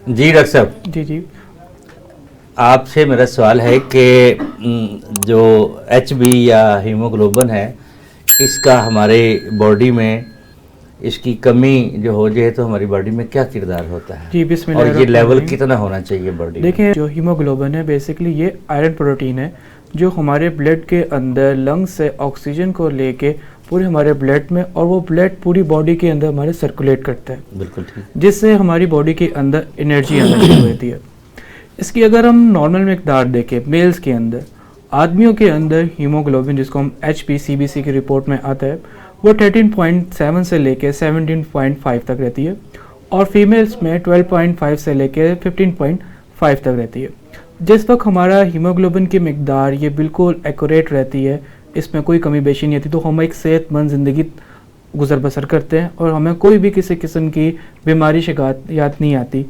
جی doctor صاحب، جی آپ سے میرا سوال ہے کہ جو ایچ بی یا ہیموگلوبن ہے، اس کا ہمارے باڈی میں اس کی کمی جو ہو جائے تو ہماری باڈی میں کیا کردار ہوتا ہے؟ جی بسم اللہ اور یہ الرحمن لیول الرحیم۔ کتنا ہونا چاہیے باڈی میں؟ دیکھیں، جو ہیموگلوبن ہے بیسکلی یہ آئرن پروٹین ہے جو ہمارے بلڈ کے اندر لنگز سے آکسیجن کو لے کے پورے ہمارے بلڈ میں، اور وہ بلڈ پوری باڈی کے اندر ہمارے سرکولیٹ کرتا ہے، بالکل ٹھیک۔ جس سے ہماری باڈی کے اندر انرجی آنا شروع ہوتی ہے۔ اس کی اگر ہم نارمل مقدار دیکھیں میلز کے اندر، آدمیوں کے اندر ہیموگلوبن جس کو ہم H P C B C کی رپورٹ میں آتا ہے وہ 13.7 سے لے کے 17.5 تک رہتی ہے، اور فیمیلز میں 12.5 سے لے کے 15.5 تک رہتی ہے۔ جس وقت ہمارا ہیموگلوبن کی مقدار یہ بالکل ایکوریٹ رہتی ہے، اس میں کوئی کمی بیشی نہیں آتی، تو ہم ایک صحت مند زندگی گزر بسر کرتے ہیں اور ہمیں کوئی بھی کسی قسم کی بیماری شکایات نہیں آتی۔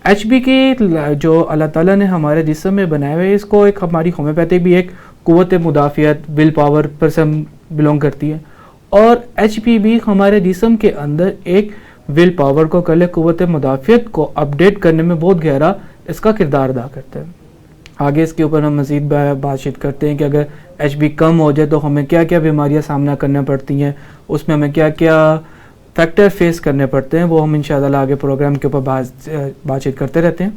ایچ بی کی جو اللہ تعالیٰ نے ہمارے جسم میں بنائے ہوئے، اس کو ایک ہماری ہومیوپیتھی بھی ایک قوت مدافعت ول پاور پر سے بلونگ کرتی ہے، اور ایچ پی بھی ہمارے جسم کے اندر ایک ول پاور کو کل قوت مدافعت کو اپڈیٹ کرنے میں بہت گہرا اس کا کردار ادا کرتا ہے۔ آگے اس کے اوپر ہم مزید بات چیت کرتے ہیں کہ اگر ایچ بی کم ہو جائے تو ہمیں کیا کیا بیماریاں سامنا کرنا پڑتی ہیں، اس میں ہمیں کیا کیا فیکٹر فیس کرنے پڑتے ہیں، وہ ہم انشاءاللہ آگے پروگرام کے اوپر بات چیت کرتے رہتے ہیں۔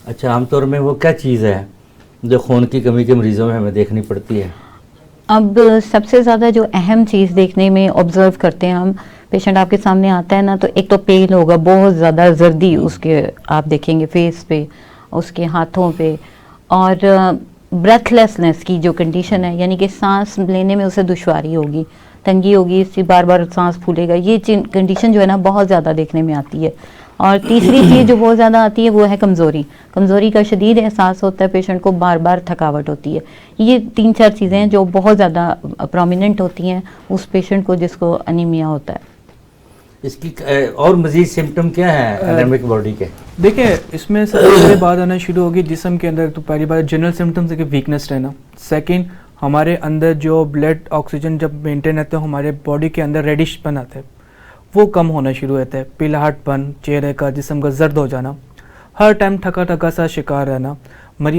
اچھا، عام طور میں وہ کیا چیز ہے جو خون کی کمی کے مریضوں میں ہمیں دیکھنی پڑتی ہے؟ اب سب سے زیادہ جو اہم چیز دیکھنے میں آبزرو کرتے ہیں ہم، پیشنٹ آپ کے سامنے آتا ہے نا تو ایک تو پیل ہوگا، بہت زیادہ زردی اس کے آپ دیکھیں گے فیس پہ، اس کے ہاتھوں پہ، اور بریتھ لیسنس کی جو کنڈیشن ہے، یعنی کہ سانس لینے میں اسے دشواری ہوگی، تنگی ہوگی، اس سے بار بار سانس پھولے گا، یہ کنڈیشن جو ہے نا بہت زیادہ دیکھنے میں آتی ہے۔ اور تیسری چیز جو بہت زیادہ آتی ہے وہ ہے کمزوری کا شدید احساس ہوتا ہے پیشنٹ کو، بار بار تھکاوٹ ہوتی ہے۔ یہ 3-4 چیزیں ہیں جو بہت زیادہ پرومیننٹ ہوتی ہیں اس پیشنٹ کو جس کو انیمیا ہوتا ہے۔ اس کی اور مزید سمٹم کیا ہیں انیمک باڈی کے؟ دیکھیں، اس میں سب سے پہلے بات آنا شروع ہوگی جسم کے اندر، تو پہلی بات جنرل سمٹمز ہے کہ ویکنس رہنا، سیکنڈ ہمارے اندر جو بلڈ آکسیجن جب مینٹین رہتا ہے ہمارے باڈی کے اندر ریڈش پن آتا ہے وہ کم ہونا شروع ہوتا ہے، پیلاہٹ پن چہرے کا، جسم کا زرد ہو جانا، ہر ٹائم تھکا سا شکار رہنا۔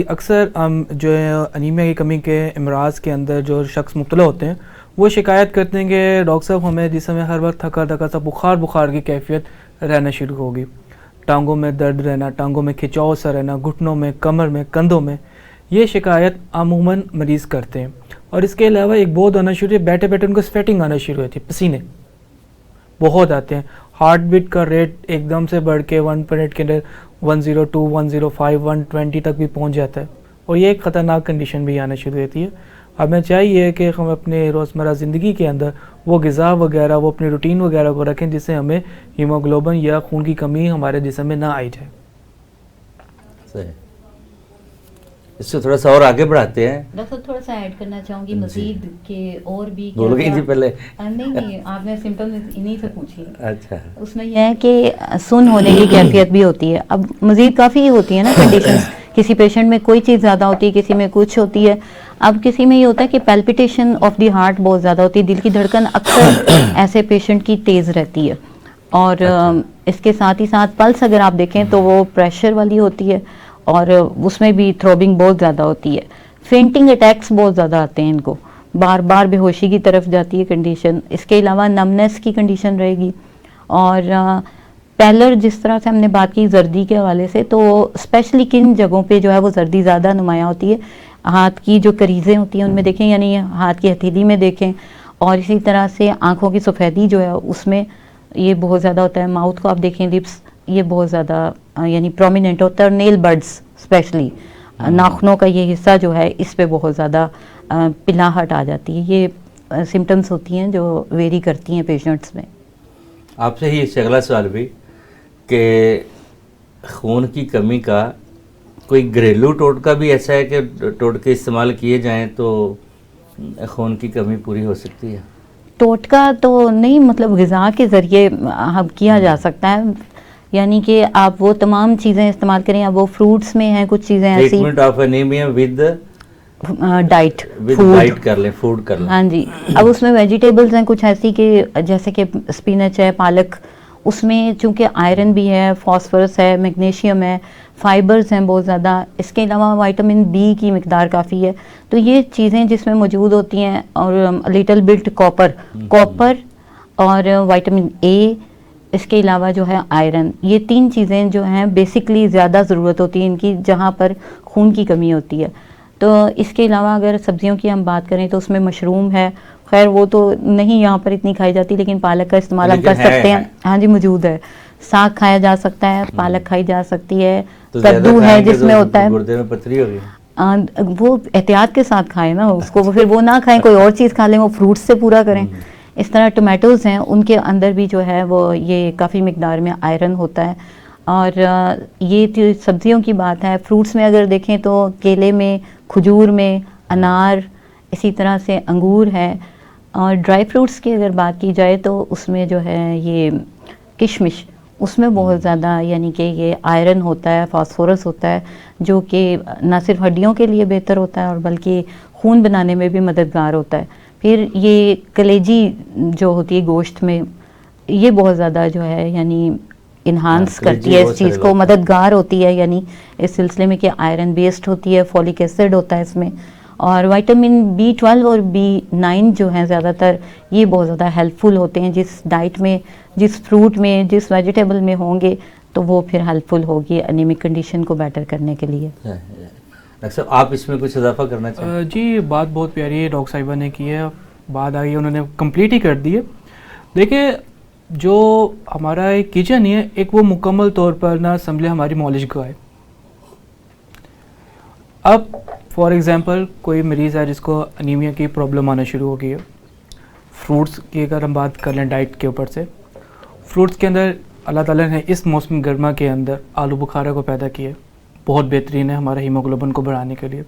اکثر جو انیمیا کی کمی کے امراض کے اندر جو شخص مبتلا ہوتے ہیں وہ شکایت کرتے ہیں کہ ڈاکٹر صاحب ہمیں جسم میں ہر وقت تھکا سا بخار کی کیفیت رہنا شروع ہوگی، ٹانگوں میں درد رہنا، ٹانگوں میں کھچاؤ سا رہنا، گھٹنوں میں، کمر میں، کندھوں میں، یہ شکایت عموماً مریض کرتے ہیں۔ اور اس کے علاوہ ایک بہت آنا شروع ہے، بیٹھے ان کو سویٹنگ آنا شروع ہوتی ہے، پسینے بہت آتے ہیں، ہارٹ بیٹ کا ریٹ ایک دم سے بڑھ کے 1 منٹ کے اندر 102، 105، 120 تک بھی پہنچ جاتا ہے، اور یہ ایک خطرناک کنڈیشن بھی آنا شروع ہوتی ہے۔ ہمیں چاہیے کہ ہم اپنے روزمرہ زندگی کے اندر وہ غذا وغیرہ، وہ اپنی روٹین وغیرہ کو رکھیں جس سے ہمیں ہیموگلوبن یا خون کی کمی ہمارے جسم میں نہ آئی جائے۔ صحیح، اس سے تھوڑا سا اور آگے بڑھاتے ہیں۔ ڈاکٹر تھوڑا سا ایڈ کرنا چاہوں گی مزید کہ اور بھی بولو گے جی پہلے؟ نہیں، آپ نے سمپل انہی سے پوچھی۔ اچھا، اس میں یہ ہے کہ سن ہونے کی کیفیت بھی ہوتی ہے، اب مزید کافی ہوتی ہے نا کنڈیشنز، کسی پیشنٹ میں کوئی چیز زیادہ ہوتی ہے، کسی میں کچھ ہوتی ہے۔ اب کسی میں یہ ہوتا ہے کہ پیلپیٹیشن آف دی ہارٹ بہت زیادہ ہوتی ہے، دل کی دھڑکن اکثر ایسے پیشنٹ کی تیز رہتی ہے، اور اس کے ساتھ ہی ساتھ پلس اگر آپ دیکھیں تو وہ پریشر والی ہوتی ہے، اور اس میں بھی تھروبنگ بہت زیادہ ہوتی ہے۔ فینٹنگ اٹیکس بہت زیادہ آتے ہیں، ان کو بار بار بے ہوشی کی طرف جاتی ہے کنڈیشن۔ اس کے علاوہ نمنس کی کنڈیشن رہے گی، اور پیلر جس طرح سے ہم نے بات کی زردی کے حوالے سے، تو اسپیشلی کن جگہوں پہ جو ہے وہ زردی زیادہ نمایاں ہوتی ہے، ہاتھ کی جو کریزیں ہوتی ہیں ان میں دیکھیں، یعنی ہاتھ کی ہتھیلی میں دیکھیں، اور اسی طرح سے آنکھوں کی سفیدی جو ہے اس میں یہ بہت زیادہ ہوتا ہے، ماؤتھ کو آپ دیکھیں، لپس یہ بہت زیادہ یعنی پرومیننٹ ہوتا ہے، اور نیل برڈز اسپیشلی ناخنوں کا یہ حصہ جو ہے اس پہ بہت زیادہ پلاہٹ آ جاتی ہے۔ یہ سمٹمز ہوتی ہیں جو ویری کرتی ہیں پیشنٹس میں۔ آپ سے ہی اس سے اگلا سوال بھی کہ خون کی کمی کا کوئی گھریلو ٹوٹکا بھی ایسا ہے کہ ٹوٹکے استعمال کیے جائیں تو خون کی کمی پوری ہو سکتی ہے؟ ٹوٹکا تو نہیں، مطلب غذا کے ذریعے کیا جا سکتا ہے، یعنی کہ آپ وہ تمام چیزیں استعمال کریں، اب وہ فروٹس میں ہیں کچھ چیزیں ایسی، treatment of anaemia with diet کر لیں، فوڈ کر لیں۔ ہاں جی، اب اس میں ویجیٹیبلز ہیں کچھ ایسی کہ جیسے کہ اسپینچ ہے، پالک، اس میں چونکہ آئرن بھی ہے, فاسفورس ہے, میگنیشیم ہے, فائبرز ہیں بہت زیادہ, اس کے علاوہ وائٹامن بی کی مقدار کافی ہے. تو یہ چیزیں جس میں موجود ہوتی ہیں, اور لٹل بٹ کاپر اور وائٹامن اے, اس کے علاوہ جو ہے آئرن, یہ 3 چیزیں جو ہیں بیسکلی زیادہ ضرورت ہوتی ہے ان کی جہاں پر خون کی کمی ہوتی ہے. تو اس کے علاوہ اگر سبزیوں کی ہم بات کریں تو اس میں مشروم ہے, خیر وہ تو نہیں یہاں پر اتنی کھائی جاتی, لیکن پالک کا استعمال ہم کر سکتے ہیں. ہاں جی موجود ہے. ساگ کھایا جا سکتا ہے, پالک کھائی جا سکتی ہے, کدو ہے جس میں ہوتا ہے, گردے میں پتھری ہوگی. وہ احتیاط کے ساتھ کھائیں نا اس کو, پھر وہ نہ کھائیں, کوئی اور چیز کھا لیں, وہ فروٹس سے پورا کریں. اس طرح ٹمیٹوز ہیں, ان کے اندر بھی جو ہے وہ یہ کافی مقدار میں آئرن ہوتا ہے. اور یہ سبزیوں کی بات ہے. فروٹس میں اگر دیکھیں تو کیلے میں, کھجور میں, انار, اسی طرح سے انگور ہے. اور ڈرائی فروٹس کی اگر بات کی جائے تو اس میں جو ہے یہ کشمش, اس میں بہت زیادہ یعنی کہ یہ آئرن ہوتا ہے, فاسفورس ہوتا ہے, جو کہ نہ صرف ہڈیوں کے لیے بہتر ہوتا ہے اور بلکہ خون بنانے میں بھی مددگار ہوتا ہے. پھر یہ کلیجی جو ہوتی ہے گوشت میں, یہ بہت زیادہ جو ہے یعنی انہانس کرتی ہے اس چیز کو, مددگار ہوتی ہے یعنی اس سلسلے میں کہ آئرن بیسڈ ہوتی ہے, فولک ایسڈ ہوتا ہے اس میں. اور وائٹامن B12 اور B9 جو ہیں زیادہ تر یہ بہت زیادہ ہیلپ فل ہوتے ہیں. جس ڈائٹ میں, جس فروٹ میں, جس ویجیٹیبل میں ہوں گے تو وہ پھر ہیلپ فل ہوگی انیمک کنڈیشن کو بیٹر کرنے کے لیے. ڈاکٹر صاحب آپ اس میں کچھ اضافہ کرنا چاہیں؟ جی بات بہت پیاری ہے ڈاکٹر صاحبہ نے کی ہے, بات آئی انہوں نے کمپلیٹ ہی کر دی ہے. دیکھیں جو ہمارا ایک کچن ہے, ایک وہ مکمل طور پر نہ سمجھے ہماری مالش گاہ ہے. اب فار ایگزامپل کوئی مریض ہے جس کو انیمیا کی پرابلم آنا شروع ہو گئی ہے, فروٹس کی اگر ہم بات کر لیں ڈائٹ کے اوپر سے, فروٹس کے اندر اللہ تعالیٰ نے اس موسم گرما کے اندر آلو بخارا کو پیدا کیا, بہت بہترین ہے ہمارے ہیموگلوبن کو بڑھانے کے لیے.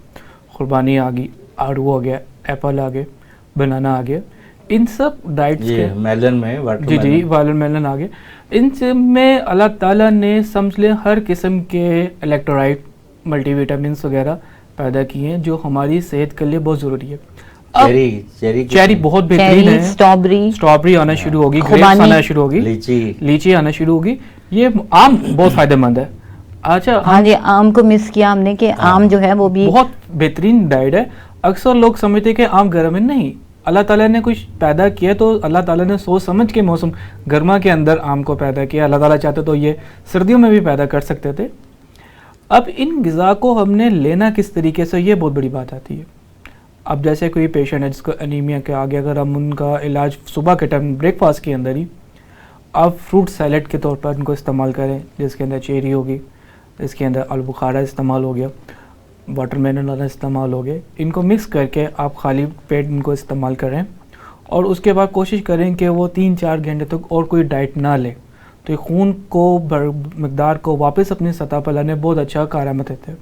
قربانی آ گئی, آڑو آ گیا, ایپل آ گئے, بنانا آ گیا, ان سب ڈائٹس کے میلن میں جی واٹر میلن آ گئے, ان سب میں اللہ تعالیٰ نے سمجھ لیں ہر قسم کے الیکٹرولائٹ, ملٹی وٹامنس وغیرہ پیدا کیے ہیں جو ہماری صحت کے لیے بہت ضروری ہے. چیری بہت بہترین ہے, اسٹرابری آنا شروع ہوگی, گریپس آنا شروع ہوگی, لیچی آنا شروع ہوگی, یہ آم بہت فائدہ مند ہے. اچھا ہاں جی, آم کو مس کیا ہم نے کہ آم جو ہے وہ بھی بہت بہترین ڈائٹ ہے. اکثر لوگ سمجھتے ہیں کہ آم گرم ہے, نہیں, اللہ تعالیٰ نے کچھ پیدا کیا تو اللہ تعالیٰ نے سوچ سمجھ کے موسم گرما کے اندر آم کو پیدا کیا. اللہ تعالیٰ چاہتے تو یہ سردیوں میں بھی پیدا کر سکتے تھے. اب ان غذا کو ہم نے لینا کس طریقے سے, یہ بہت بڑی بات آتی ہے. اب جیسے کوئی پیشنٹ ہے جس کو انیمیا کے آگے, اگر ہم ان کا علاج صبح کے ٹائم بریک فاسٹ کے اندر ہی آپ فروٹ سیلیڈ کے طور پر ان کو استعمال کریں, جس کے اندر چیری ہوگی, اس کے اندر آلو بخارا استعمال ہو گیا, واٹر میلن والا استعمال ہو گیا, ان کو مکس کر کے آپ خالی پیٹ ان کو استعمال کریں, اور اس کے بعد کوشش کریں کہ وہ 3-4 گھنٹے تک اور کوئی ڈائٹ نہ لے, تو یہ خون کو مقدار کو واپس اپنی سطح پر لانے بہت اچھا کارآمد دیتے ہیں.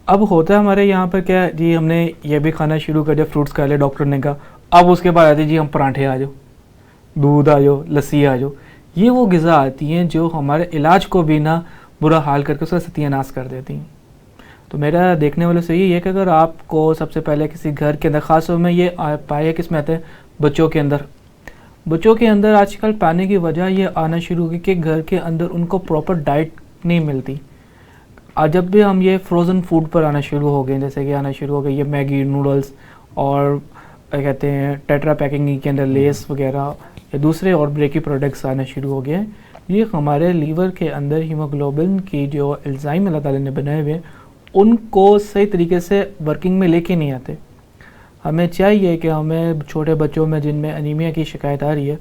اب ہوتا ہے ہمارے یہاں پر کیا, جی ہم نے یہ بھی کھانا شروع کر دیا, فروٹس کھا لے, ڈاکٹر نے کہا, اب اس کے بعد آتے جی ہم پراٹھے آ جاؤ, دودھ آ جاؤ, لسی آ جاؤ. یہ وہ غذا آتی ہیں جو ہمارے علاج کو بھی نہ برا حال کر کے اس کا ستیہ ناش کر دیتی ہیں. تو میرا دیکھنے والوں سے یہ ہے کہ اگر آپ کو سب سے پہلے کسی گھر کے اندر, خاص طور میں یہ پایا کس میں آتے ہیں, بچوں کے اندر آج کل پانے کی وجہ یہ آنا شروع ہوگی کہ گھر کے اندر ان کو پراپر ڈائٹ نہیں ملتی. آج جب بھی ہم یہ فروزن فوڈ پر آنا شروع ہو گئے, جیسے کہ آنا شروع ہو گئے یہ میگی, نوڈلس اور کہتے ہیں ٹیٹرا پیکنگ کے اندر لیس وغیرہ یا دوسرے اور بریکی پروڈکٹس آنا شروع ہو گئے ہیں, یہ ہمارے لیور کے اندر ہیموگلوبن کی جو الزائم اللہ تعالیٰ نے بنائے ہوئے ان کو صحیح طریقے سے ورکنگ میں لے کے نہیں آتے. ہمیں چاہیے کہ ہمیں چھوٹے بچوں میں جن میں انیمیا کی شکایت آ رہی ہے,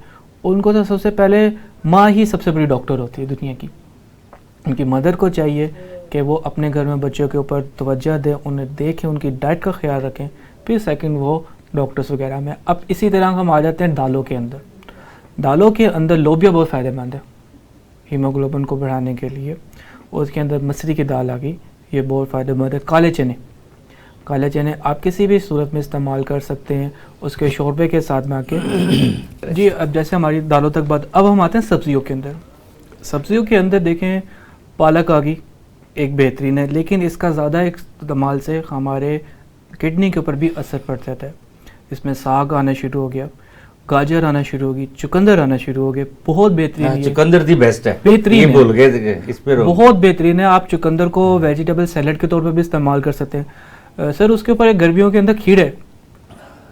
ان کو تو سب سے پہلے ماں ہی سب سے بڑی ڈاکٹر ہوتی ہے دنیا کی. ان کی مدر کو چاہیے کہ وہ اپنے گھر میں بچوں کے اوپر توجہ دیں, انہیں دیکھیں, ان کی ڈائٹ کا خیال رکھیں, پھر سیکنڈ وہ ڈاکٹرز وغیرہ میں. اب اسی طرح ہم آ جاتے ہیں دالوں کے اندر. دالوں کے اندر لوبیا بہت فائدہ مند ہے ہیموگلوبن کو بڑھانے کے لیے. اس کے اندر مسری کی دال آ گئی, یہ بہت فائدہ مند ہے. کالے چنے آپ کسی بھی صورت میں استعمال کر سکتے ہیں, اس کے شوربے کے ساتھ میں آ کے. جی اب جیسے ہماری دالوں تک بات, اب ہم آتے ہیں سبزیوں کے اندر. سبزیوں کے اندر دیکھیں پالک آ گئی, ایک بہترین ہے, لیکن اس کا زیادہ استعمال سے ہمارے کڈنی کے اوپر بھی اثر پڑ جاتا ہے. اس میں ساگ آنا شروع ہو گیا, گاجر آنا شروع ہوگی, چقندر آنا شروع ہو گئے. بہت بہترین ہے, چقندر دی بیسٹ ہے, بہترین یہ ہے, بھول گئے اس پہ بہت بہترین ہے. آپ چقندر کو ویجیٹیبل سیلڈ کے طور پہ بھی استعمال کر سکتے ہیں. سر اس کے اوپر ایک گرمیوں کے اندر کھیرا ہے,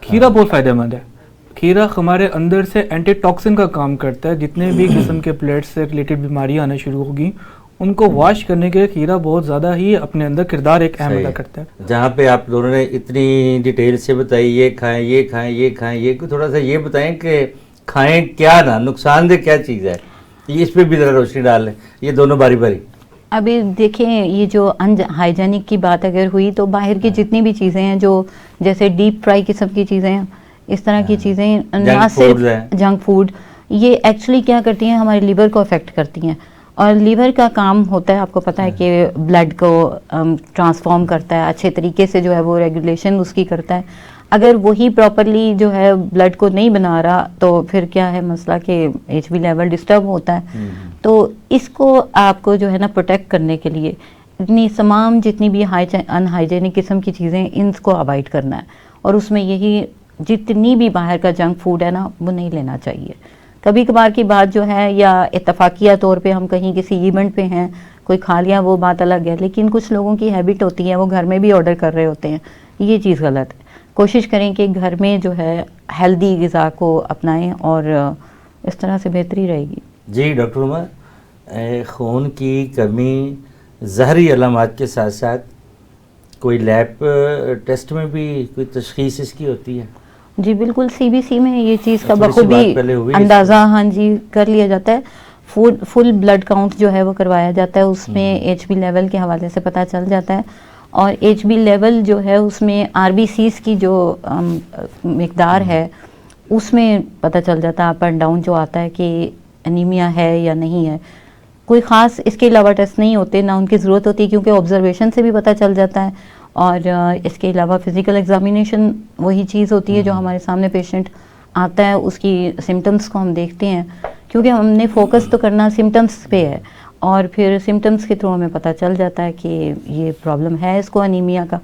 کھیرا بہت فائدہ مند ہے. کھیرا ہمارے اندر سے اینٹی ٹاکسن کا کام کرتا ہے. جتنے بھی قسم کے بلڈ سے ریلیٹڈ بیماریاں آنا شروع ہوگی ان کو واش کرنے کے لیے کھیرا بہت زیادہ ہی اپنے اندر کردار ایک اہم ادا کرتا ہے. جہاں پہ آپ دونوں نے اتنی ڈیٹیل سے بتائی, یہ کھائیں یہ کھائیں یہ کھائیں, یہ تھوڑا سا یہ بتائیں کہ کھائیں کیا نہ, نقصان دہ کیا چیز ہے, یہ اس پہ بھی ذرا روشنی ڈال لیں, یہ دونوں باری باری. ابھی دیکھیں یہ جو ہائیجینک کی بات اگر ہوئی تو باہر کی جتنی بھی چیزیں ہیں جو جیسے ڈیپ فرائی قسم کی چیزیں ہیں, اس طرح کی چیزیں نہ صرف جنک فوڈ, یہ ایکچولی کیا کرتی ہیں ہمارے لیور کو افیکٹ کرتی ہیں. اور لیور کا کام ہوتا ہے, آپ کو پتہ ہے کہ بلڈ کو ٹرانسفارم کرتا ہے اچھے طریقے سے, جو ہے وہ ریگولیشن اس کی کرتا ہے. اگر وہی پراپرلی جو ہے بلڈ کو نہیں بنا رہا تو پھر کیا ہے مسئلہ کہ ایچ بی لیول ڈسٹرب ہوتا ہے. تو اس کو آپ کو جو ہے نا پروٹیکٹ کرنے کے لیے اتنی تمام جتنی بھی ان ہائیجینک قسم کی چیزیں ان کو اوائڈ کرنا ہے. اور اس میں یہی جتنی بھی باہر کا جنک فوڈ ہے نا وہ نہیں لینا چاہیے. کبھی کبھار کی بات جو ہے یا اتفاقیہ طور پہ ہم کہیں کسی ایونٹ پہ ہیں کوئی کھا لیا وہ بات الگ ہے, لیکن کچھ لوگوں کی ہیبٹ ہوتی ہے وہ گھر میں بھی آرڈر کر رہے ہوتے ہیں, یہ چیز غلط ہے. کوشش کریں کہ گھر میں جو ہے ہیلدی غذا کو اپنائیں اور اس طرح سے بہتری رہے گی. جی ڈاکٹر عمر, خون کی کمی ظاہری علامات کے ساتھ ساتھ کوئی لیب ٹیسٹ میں بھی کوئی تشخیص اس کی ہوتی ہے؟ جی بالکل, سی بی سی میں یہ چیز کا بخوبی اندازہ ہاں جی کر لیا جاتا ہے. فل بلڈ کاؤنٹ جو ہے وہ کروایا جاتا ہے, اس میں ایچ بی لیول کے حوالے سے پتہ چل جاتا ہے. اور ایچ بی لیول جو ہے اس میں آر بی سیز کی جو مقدار ہے اس میں پتہ چل جاتا ہے اپ اینڈ ڈاؤن جو آتا ہے کہ انیمیا ہے یا نہیں ہے. کوئی خاص اس کے علاوہ ٹیسٹ نہیں ہوتے, نہ ان کی ضرورت ہوتی کیونکہ آبزرویشن سے بھی پتہ چل جاتا ہے. اور اس کے علاوہ فزیکل ایگزامینیشن وہی چیز ہوتی ہے جو ہمارے سامنے پیشنٹ آتا ہے اس کی سمٹمس کو ہم دیکھتے ہیں, کیونکہ ہم نے فوکس تو کرنا سمٹمس پہ ہے اور پھر سمٹمس کے تھرو ہمیں پتہ چل جاتا ہے کہ یہ پرابلم ہے اس کو انیمیا کا.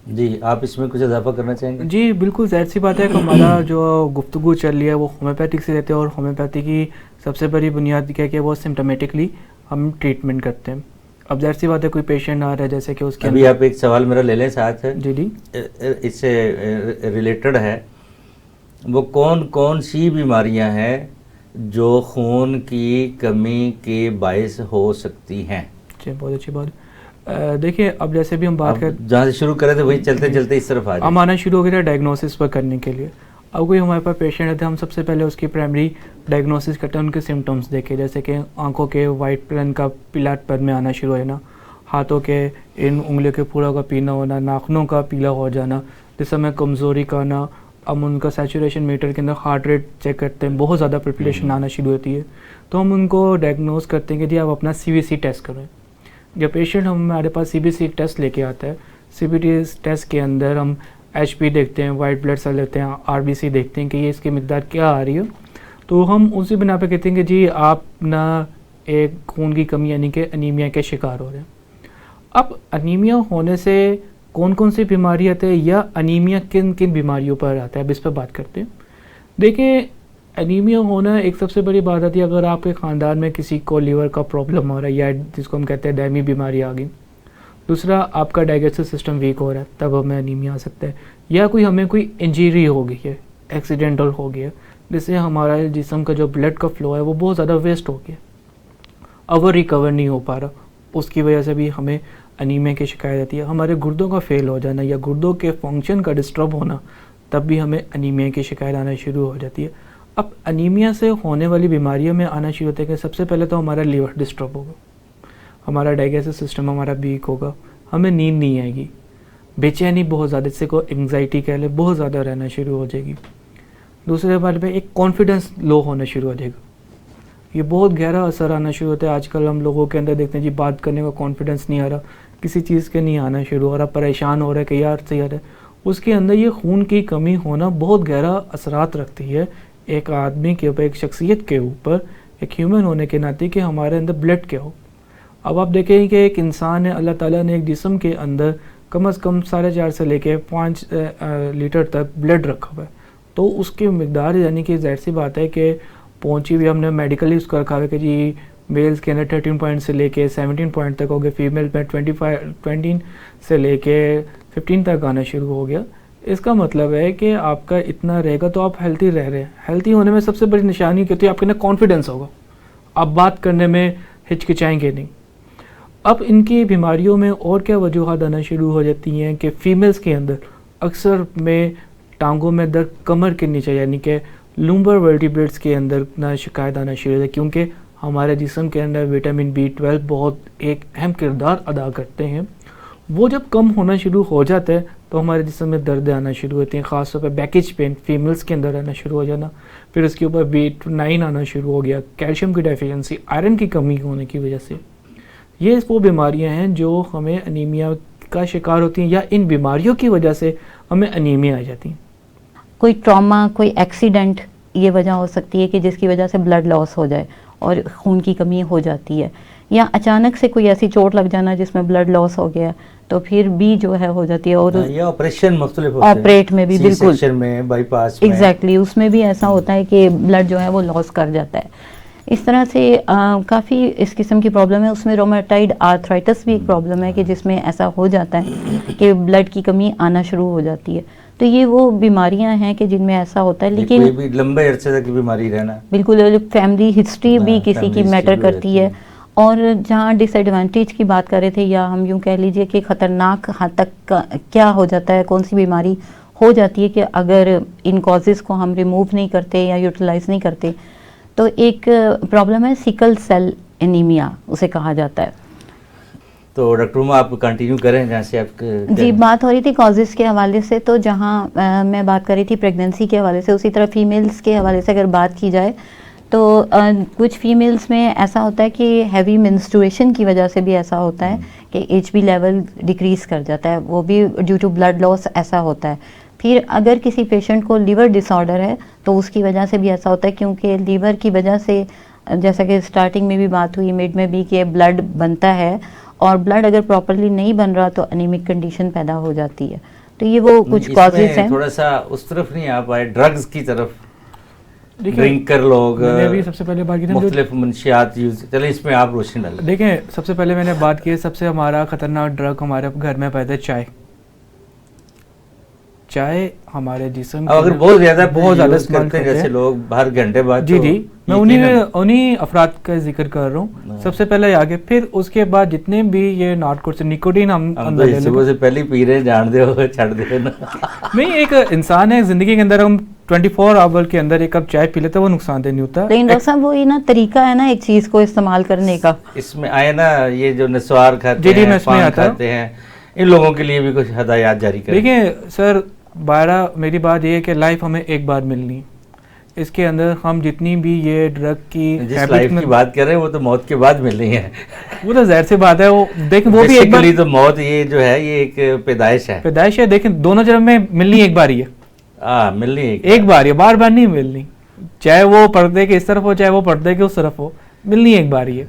جی آپ اس میں کچھ اضافہ کرنا چاہیں گے؟ جی بالکل, ظاہر سی بات ہے کہ ہمارا جو گفتگو چل رہی ہے وہ ہومیوپیتھک سے رہتے ہیں, اور ہومیوپیتھی کی سب سے بڑی بنیاد کیا کہ وہ سمٹمیٹکلی ہم ٹریٹمنٹ کرتے ہیں. اب ظاہر سی بات ہے کوئی پیشنٹ آ رہا ہے جیسے کہ اس کے ابھی آپ ایک سوال میرا لے لیں ساتھ. جی جی اس سے ریلیٹڈ ہے, وہ کون کون سی بیماریاں ہیں جو خون کی کمی کے باعث ہو سکتی ہیں؟ جی بہت اچھی بات. دیکھیے اب جیسے بھی ہم بات کریں, جہاں سے شروع کرے تھے وہی چلتے چلتے اس طرف ہم آنا شروع ہو گیا تھا ڈائگنوسس پر کرنے کے لیے. اب کوئی ہمارے پاس پیشنٹ آتے ہیں, ہم سب سے پہلے اس کی پرائمری ڈائگنوسس کرتے ہیں, ان کے سمٹمس دیکھیں, جیسے کہ آنکھوں کے وائٹ رنگ کا پیلاٹ پن میں آنا شروع ہونا, ہاتھوں کے ان انگلیوں کے پورا کا پینا ہونا, ناخنوں کا پیلا ہو جانا, جسم میں کمزوری کا آنا. ہم ان کا سیچوریشن میٹر کے اندر ہارٹ ریٹ چیک کرتے ہیں, بہت زیادہ پلپلیشن آنا شروع ہوتی ہے, تو ہم ان کو ڈائگنوز کرتے ہیں کہ جی آپ اپنا سی بی سی ٹیسٹ کریں. جب پیشنٹ ہمارے پاس سی بی سی ٹیسٹ لے کے آتا ہے, سی بی ٹی ٹیسٹ کے اندر ہم ایچ پی دیکھتے ہیں, وائٹ بلڈ سیل لیتے ہیں, آر بی سی دیکھتے ہیں کہ یہ اس کی مقدار کیا آ رہی ہے, تو ہم اسی بنا پہ کہتے ہیں کہ جی آپ نہ ایک خون کی کمی یعنی کہ انیمیا کے شکار ہو رہے ہیں. اب انیمیا ہونے سے کون کون سی بیماری آتے ہیں یا انیمیا کن کن بیماریوں پر آتا ہے, اب اس پہ بات کرتے ہیں. دیکھیں انیمیا ہونا ایک سب سے بڑی بات آتی ہے اگر آپ کے خاندان میں کسی کو لیور کا پرابلم ہو رہا ہے یا جس کو ہم کہتے ہیں دائمی بیماری آ گئی. دوسرا آپ کا ڈائجسٹو سسٹم ویک ہو رہا ہے, تب ہمیں انیمیا آ سکتا ہے. یا ہمیں کوئی انجری ہو گئی ہے, ایکسیڈنٹل ہو گیا, جس سے ہمارا جسم کا جو بلڈ کا فلو ہے وہ بہت زیادہ ویسٹ ہو گیا, اب وہ ریکور نہیں ہو پا رہا, اس کی وجہ سے بھی ہمیں انیمیا کی شکایت آتی ہے. ہمارے گردوں کا فیل ہو جانا یا گردوں کے فنکشن کا ڈسٹرب ہونا, تب بھی ہمیں انیمیا کی شکایت آنا شروع ہو جاتی ہے. اب انیمیا سے ہونے والی بیماریوں میں آنا شروع ہوتا ہے کہ سب سے پہلے تو ہمارا لیور ڈسٹرب ہوگا, ہمارا ڈائجسٹو سسٹم ہمارا ویک ہوگا, ہمیں نیند نہیں آئے گی, بے چینی بہت زیادہ, جس کو انگزائٹی کہہ لیں, بہت زیادہ رہنا شروع ہو جائے گی. دوسرے بارے میں ایک کانفیڈنس لو ہونا شروع ہو جائے گا, یہ بہت گہرا اثر آنا شروع ہوتا ہے. آج کل ہم لوگوں کے اندر دیکھتے ہیں جی بات کرنے کا کانفیڈنس نہیں آ رہا, کسی چیز کے نہیں آنا شروع ہو رہا, پریشان ہو رہا ہے کہ یار سے یار ہے. اس کے اندر یہ خون کی کمی ہونا بہت گہرا اثرات رکھتی ہے ایک آدمی کے اوپر, ایک شخصیت کے اوپر, ایک ہیومن ہونے کے ناطے کہ ہمارے اندر بلڈ کیا ہو. اب آپ دیکھیں کہ ایک انسان ہے, اللہ تعالیٰ نے ایک جسم کے اندر کم از کم 4.5 سے لے کے 5 لیٹر تک بلڈ رکھا ہوا ہے. تو اس کی مقدار یعنی کہ ظاہر سی بات ہے کہ پہنچی ہوئی ہم نے میڈیکلی اس کو رکھا ہوا کہ جی میلز کے اندر 13 پوائنٹ سے لے کے 17 پوائنٹ تک ہو گیا, فیمیل میں 20 سے لے کے 15 تک آنا شروع ہو گیا. اس کا مطلب ہے کہ آپ کا اتنا رہے گا تو آپ ہیلتھی رہ رہے ہیں. ہیلتھی ہونے میں سب سے بڑی نشانی کیا ہوتی ہے, آپ کے اندر کانفیڈنس ہوگا, آپ بات کرنے میں ہچکچائیں گے نہیں. اب ان کی بیماریوں میں اور کیا وجوہات آنا شروع ہو جاتی ہیں کہ فیمیلز کے اندر اکثر میں ٹانگوں میں درد, کمر کے نیچے یعنی کہ لومبر ورٹیبریٹس کے اندر نہ شکایت آنا شروع ہو جاتی ہے, کیونکہ ہمارے جسم کے اندر وٹامن B12 بہت ایک اہم کردار ادا کرتے ہیں. وہ جب کم ہونا شروع ہو جاتا ہے تو ہمارے جسم میں درد آنا شروع ہوتے ہیں, خاص طور پہ بیکیج پین فیمیلز کے اندر آنا شروع ہو جانا. پھر اس کے اوپر B9 آنا شروع ہو گیا, کیلشیم کی ڈیفیشنسی, آئرن کی کمی ہونے کی وجہ سے. یہ وہ بیماریاں ہیں جو ہمیں انیمیا کا شکار ہوتی ہیں, یا ان بیماریوں کی وجہ سے ہمیں انیمیا آ جاتی ہیں. کوئی ٹراما, کوئی ایکسیڈنٹ یہ وجہ ہو سکتی ہے کہ جس کی وجہ سے بلڈ لاس ہو جائے اور خون کی کمی ہو جاتی ہے, یا اچانک سے کوئی ایسی چوٹ لگ جانا جس میں بلڈ لاس ہو گیا تو پھر بھی جو ہے ہو جاتی ہے. اور یہ آپریشن مختلف ہوتے ہیں, آپریٹ میں بھی بالکل سیکشن میں, بائی پاس میں, ایگزیکٹلی اس میں بھی ایسا ہوتا ہے کہ بلڈ جو ہے وہ لاس کر جاتا ہے. اس طرح سے کافی اس قسم کی پرابلم ہے. اس میں رومیٹائڈ آرتھرائٹس بھی ایک پرابلم ہے کہ جس میں ایسا ہو جاتا ہے کہ بلڈ کی کمی آنا شروع ہو جاتی ہے. تو یہ وہ بیماریاں ہیں کہ جن میں ایسا ہوتا ہے. لیکن کوئی بھی لمبے عرصے تک بیماری رہنا بالکل فیملی ہسٹری بھی کسی کی میٹر کرتی ہے. اور جہاں ڈس ایڈوانٹیج کی بات کر رہے تھے, یا ہم یوں کہہ لیجئے کہ خطرناک حد تک کیا ہو جاتا ہے, کون سی بیماری ہو جاتی ہے کہ اگر ان کازز کو ہم ریموو نہیں کرتے یا یوٹیلائز نہیں کرتے, تو ایک پرابلم ہے سیکل سیل انیمیا اسے کہا جاتا ہے. تو ڈاکٹر عمر آپ کنٹینیو کریں جہاں سے آپ جی بات ہو رہی تھی کازز کے حوالے سے. تو جہاں میں بات کر رہی تھی پریگننسی کے حوالے سے, اسی طرح فیمیلز کے حوالے سے اگر بات کی جائے تو کچھ فیمیلز میں ایسا ہوتا ہے کہ ہیوی منسٹرویشن کی وجہ سے بھی ایسا ہوتا ہے کہ HB لیول ڈیکریز کر جاتا ہے, وہ بھی ڈیو ٹو بلڈ لاس ایسا ہوتا ہے. پھر اگر کسی پیشنٹ کو لیور ڈس آرڈر ہے تو اس کی وجہ سے بھی ایسا ہوتا ہے, کیونکہ لیور کی وجہ سے جیسا کہ سٹارٹنگ میں بھی بات ہوئی, مڈ میں بھی, کہ بلڈ بنتا ہے اور بلڈ اگر پراپرلی نہیں بن رہا تو انیمک کنڈیشن پیدا ہو جاتی ہے. تو یہ وہ کچھ کازز ہیں. تھوڑا سا اس طرف نہیں آپ آئے, ڈرگز کی طرف, ڈرنکر لوگ, سب سے پہلے بات کی مختلف منشیات یوز, چلیں اس میں آپ روشنی ڈالیں. دیکھیں سب سے پہلے میں نے بات کی سب سے ہمارا خطرناک ڈرگ ہمارے گھر میں پیدا ہے چائے. چائے ہمارے جسم اگر بہت زیادہ کرتے ہیں جیسے لوگ ہر گھنٹے بعد, جی میں انہیں افراد کا ذکر کر رہا ہوں. سب سے پہلے آگے, پھر اس کے بعد جتنے بھی یہ نارکوٹس نکوٹین ہم صبح سے پہلے پی رہے ہیں, جان دے ہو چھڑ دے نا. نہیں, ایک انسان ہے زندگی کے اندر ہم 24 آور کے اندر ایک کپ چائے پی لیتے ہیں, وہ نقصان دہ نہیں ہوتا. لیکن ڈاکٹر صاحب وہ یہ نا طریقہ ہے نا ایک چیز کو استعمال کرنے کا, اس میں آئے نا یہ جو نسوار کھاتے ہیں, پان کھاتے ہیں, ان لوگوں کے لیے بھی کچھ ہدایات جاری کریں. دیکھیں سر, میری بات یہ ہے کہ لائف ہمیں ایک بار ملنی ہے. اس کے اندر ہم جتنی بھی یہ ڈرگ کی جس لائف کی بات کر رہے ہیں وہ تو موت کے بعد ملنی ہے. وہ تو ظاہر سی بات ہے, وہ دیکھیں وہ بھی ایک بار تو موت یہ جو ہے یہ ایک پیدائش ہے. دیکھیں دونوں جنم میں ملنی ایک بار ہی ہے, ملنی ایک بار ہی, بار بار نہیں ملنی. چاہے وہ پردے کے اس طرف ہو چاہے وہ پردے کے اس طرف ہو, ملنی ایک بار ہی ہے.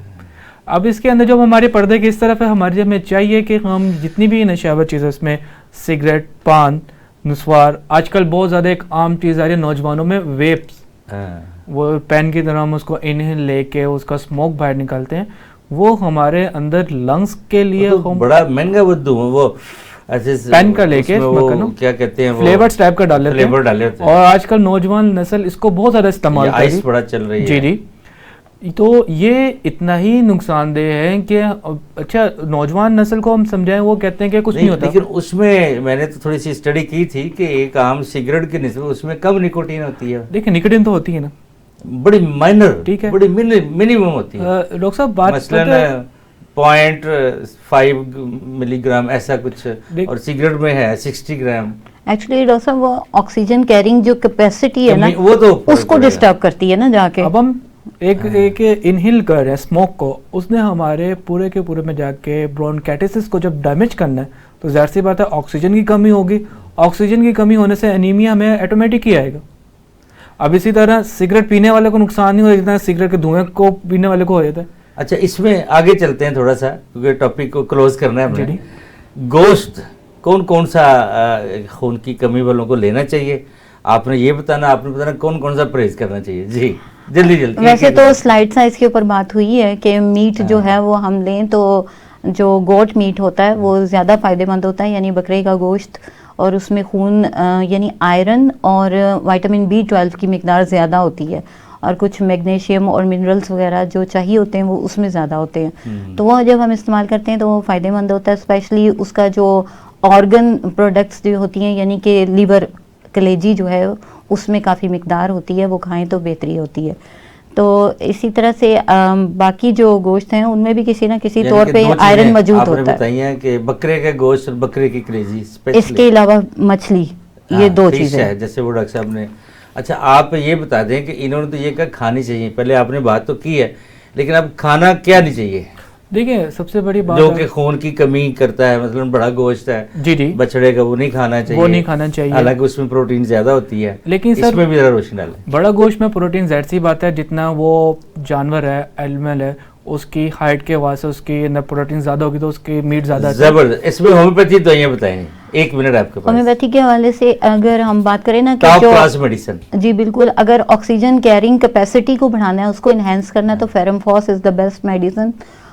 اب اس کے اندر جو ہمارے پردے کے اس طرف ہے, ہمارے ہمیں چاہیے کہ ہم جتنی بھی نشیاور چیزیں, اس میں سگریٹ, پان, نسوار, آج کل بہت زیادہ ایک عام چیز آ رہی ہے نوجوانوں میں, ویپس, وہ پین کی طرح ہم اس کو انہیل لے کے اس کا اسموک باہر نکالتے ہیں, وہ ہمارے اندر لنگس کے لیے بڑا مہنگا وہ پین کا لے کے کیا کہتے ہیں فلیورز ٹائپ کا ڈال لیتے ہیں, اور آج کل نوجوان نسل اس کو بہت زیادہ استعمال کر رہی ہے, بڑا چل رہی ہے. جی جی, تو یہ اتنا ہی نقصان دہ ہے کہ اچھا نوجوان نسل کو ہم سمجھائیں, وہ کہتے ہیں کہ کچھ نہیں ہوتا. لیکن اس میں نے تو تھوڑی سی اسٹڈی کی تھی کہ ایک عام سگریٹ کے نسبت اس میں کم نکوٹین ہوتی ہے. دیکھیں نکوٹین تو ہوتی ہے نا, بڑی مائنر, ٹھیک ہے, بڑی منیمم ہوتی ہے. ڈاکٹر صاحب بات مثلاً 0.5 ملی گرام ایسا کچھ, اور سگریٹ میں ہے 60 گرام. ایکچولی ڈاکٹر صاحب وہ آکسیجن کیرنگ جو کیپیسٹی ہے نا, وہ تو اس کو ڈسٹرب کرتی ہے نا جا کے. اب ہم ایک انہیل کر رہے ہیں اسموک کو, اس نے ہمارے پورے کے پورے میں جا کے برونکائٹس کو جب ڈیمیج کرنا ہے تو ظاہر سی بات ہے آکسیجن کی کمی ہوگی. آکسیجن کی کمی ہونے سے انیمیا میں آٹومیٹک ہی آئے گا. اب اسی طرح سگریٹ پینے والے کو نقصان نہیں ہوتا جتنا سگریٹ کے دھوئیں کو پینے والے کو ہو جاتا ہے. اچھا اس میں آگے چلتے ہیں تھوڑا سا, کیونکہ ٹاپک کو کلوز کرنا ہے. گوشت کون سا خون کی کمی والوں کو لینا چاہیے, آپ نے یہ بتانا کون کون سا پرہیز کرنا چاہیے. جی جلدی جلدی. ویسے تو سلائڈ سائز کے اوپر بات ہوئی ہے کہ میٹ جو ہے وہ ہم لیں تو جو گوٹ میٹ ہوتا ہے وہ زیادہ فائدہ مند ہوتا ہے, یعنی بکرے کا گوشت, اور اس میں خون یعنی آئرن اور وائٹامن B12 کی مقدار زیادہ ہوتی ہے, اور کچھ میگنیشیم اور منرلز وغیرہ جو چاہیے ہوتے ہیں وہ اس میں زیادہ ہوتے ہیں. تو وہ جب ہم استعمال کرتے ہیں تو وہ فائدہ مند ہوتا ہے, اسپیشلی اس کا جو آرگن پروڈکٹس جو ہوتی ہیں, یعنی کہ لیور, کلیجی جو ہے اس میں کافی مقدار ہوتی ہے, وہ کھائیں تو بہتری ہوتی ہے. تو اسی طرح سے باقی جو گوشت ہیں ان میں بھی کسی نہ کسی طور پہ آئرن موجود ہوتا ہے. بتائی ہیں کہ بکرے کا گوشت اور بکرے کی کلیجی, اس کے علاوہ مچھلی, یہ دو چیزیں ہیں جیسے وہ ڈاکٹر صاحب نے. اچھا آپ یہ بتا دیں کہ انہوں نے تو یہ کہا کھانی چاہیے, پہلے آپ نے بات تو کی ہے, لیکن اب کھانا کیا نہیں چاہیے؟ دیکھیں سب سے بڑی بات جو کہ خون کی کمی کرتا ہے, مثلا بڑا گوشت ہے جی بچڑے کا, وہ نہیں کھانا چاہیے, وہ نہیں کھانا چاہیے, حالانکہ اس میں پروٹین زیادہ ہوتی ہے, لیکن اس میں بھی ذرا روشنی ڈالیں. بڑا گوشت میں پروٹین ظاہر سی بات ہے, جتنا وہ جانور ہے, اینیمل ہے, اس کی ہائٹ کے واسطے اس کی اندر پروٹین زیادہ ہوگی تو اس کی میٹ زیادہ. زبردست. اس میں ہومیوپیتھی تو یہ بتائیں, 1 منٹ آپ کے پاس. ہومیوپیتھی کے حوالے سے اگر ہم بات کریں نا کہ ٹاپ جو کلاس میڈیسن, جی بالکل, اگر آکسیجن کیرنگ کیپیسٹی کو بڑھانا ہے, اس کو انہینس کرنا ہے, تو فیرمفاس از دا بیسٹ میڈیسن.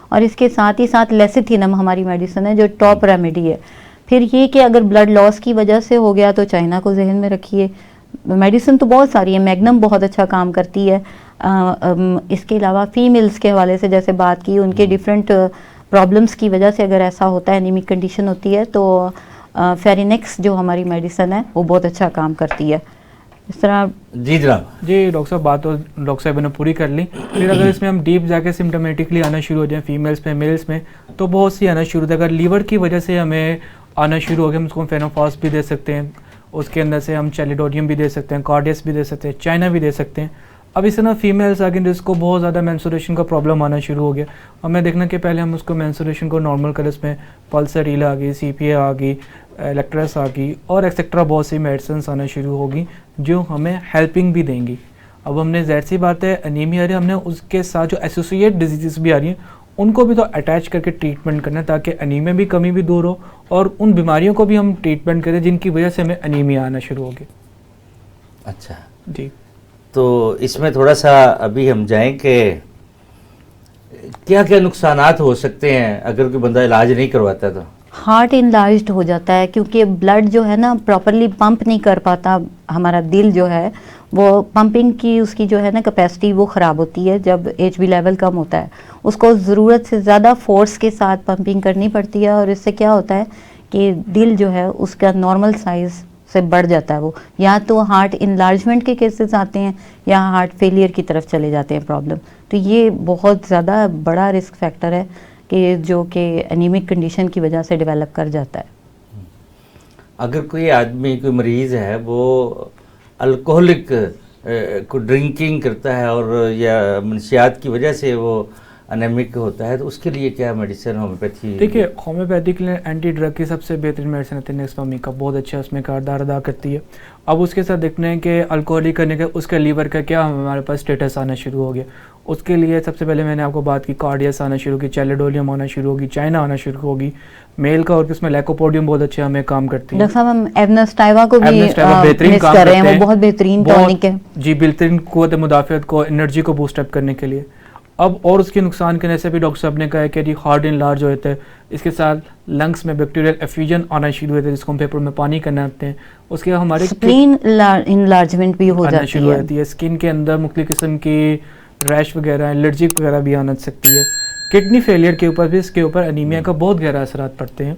اور اس کے ساتھ ہی ساتھ لیسیتھینم ہماری میڈیسن ہے جو ٹاپ ریمیڈی ہے. پھر یہ کہ اگر بلڈ لاس کی وجہ سے ہو گیا تو چائنا کو ذہن میں رکھیے. میڈیسن تو بہت ساری ہے, میگنم بہت اچھا کام کرتی ہے. اس کے علاوہ فیمیلز کے حوالے سے جیسے بات کی, ان کے ڈیفرنٹ پرابلمس کی وجہ سے اگر ایسا ہوتا ہے, انیمک کنڈیشن ہوتی ہے, تو فیرینکس جو ہماری میڈیسن ہے وہ بہت اچھا کام کرتی ہے. اس طرح. جی جناب. جی ڈاکٹر صاحب, بات تو ڈاکٹر صاحب نے پوری کر لی. پھر اگر اس میں ہم ڈیپ جا کے سمٹمیٹکلی آنا شروع ہو جائیں فیمیلس میں, میلس میں, تو بہت سی آنا شروع ہوتا ہے. اگر لیور کی وجہ سے ہمیں آنا شروع ہو گیا, ہم اس کو فینوفاس بھی دے سکتے ہیں, اس کے اندر سے ہم چیلیڈوڈیم بھی دے سکتے ہیں, کارڈیس بھی دے سکتے ہیں, چائنا بھی دے سکتے ہیں. اب اس طرح فیمیلس آگے جس کو بہت زیادہ مینسوریشن کا پرابلم آنا شروع ہو گیا, ہمیں دیکھنا کہ پہلے ہم اس کو مینسوریشن کو نارمل کریں, اس میں پلسریل آ گئی, سی پی اے آ گئی, الیکٹرس آ گئی, اور ایکسیکٹرا بہت سی میڈیسنس آنا شروع ہوگی جو ہمیں ہیلپنگ بھی دیں گی. اب ہم نے ظاہر سی بات ہے انیمیا آ رہی ہے, ہم نے اس کے ساتھ جو ایسوسیٹ ڈیزیزز بھی آ رہی ہیں ان کو بھی تو اٹیچ کر کے ٹریٹمنٹ کرنا ہے, تاکہ انیمیا بھی کمی بھی دور ہو, اور ان بیماریوں کو بھی ہم ٹریٹمنٹ کریں جن کی وجہ سے ہمیں انیمیا آنا شروع ہوگی. اچھا جی, تو اس میں تھوڑا سا ابھی ہم جائیں کہ کیا کیا نقصانات ہو سکتے ہیں اگر کوئی بندہ علاج نہیں کرواتا تو؟ ہارٹ انلارجڈ ہو جاتا ہے, کیونکہ بلڈ جو ہے نا پراپرلی پمپ نہیں کر پاتا. ہمارا دل جو ہے وہ پمپنگ کی اس کی جو ہے نا کیپیسٹی وہ خراب ہوتی ہے جب ایچ بی لیول کم ہوتا ہے. اس کو ضرورت سے زیادہ فورس کے ساتھ پمپنگ کرنی پڑتی ہے, اور اس سے کیا ہوتا ہے کہ دل جو ہے اس کا نارمل سائز سے بڑھ جاتا ہے. وہ یا تو ہارٹ انلارجمنٹ کے کیسز آتے ہیں یا ہارٹ فیلئر کی طرف چلے جاتے ہیں پرابلم. تو یہ بہت زیادہ بڑا رسک فیکٹر ہے کہ جو کہ انیمک کنڈیشن کی وجہ سے ڈیولپ کر جاتا ہے. اگر کوئی آدمی, کوئی مریض ہے وہ الکوہلک کو ڈرنکنگ کرتا ہے اور یا منشیات کی وجہ سے وہ انیمک ہوتا ہے, تو اس کے لیے کیا میڈیسن ہومیوپیتھی؟ دیکھیے ہومیوپیتھی کے لیے اینٹی ڈرگ کی سب سے بہترین میڈیسن ہے نیکسٹومی کا, بہت اچھا اس میں کردار ادا کرتی ہے. اب اس کے ساتھ دیکھنا ہے کہ الکوہلی کرنے کا اس کا لیور کا کیا ہمارے پاس اسٹیٹس آنا شروع ہو گیا. اس کے لیے سب سے پہلے میں نے آپ کو بات کی, کارڈیس آنا شروع کی, چیلیڈولیم آنا شروع ہوگی, چائنا آنا شروع ہوگی, میل کا, اور اس میں لیکوپوڈیم بہت اچھا ہمیں کام کرتی ہے. ڈاکٹر صاحب ہم ایونسٹائوا کو بھی بہترین کام کرتے ہیں, وہ بہت بہترین ٹونک ہے. جی, بہترین قوت مدافعت کو, انرجی کو بوسٹ اپ کرنے کے لیے. اب اور اس کے نقصان کرنے سے بھی ڈاکٹر صاحب نے کہا ہے کہ جی ہارٹ انلارج ہوتا ہے, اس کے ساتھ لنگس میں بیکٹیریل ایفیوژن آنا شروع ہوتا ہے جس کو ہم پیپر میں پانی کرنا آتے ہیں. اس کے ہمارے اسپلین انلارجمنٹ بھی ہو جاتی ہے, اسکن کے اندر مختلف قسم کی ریش وغیرہ, الرجک وغیرہ بھی آنا سکتی ہے. کڈنی فیلئر کے اوپر بھی اس کے اوپر انیمیا کا بہت گہرا اثرات پڑتے ہیں.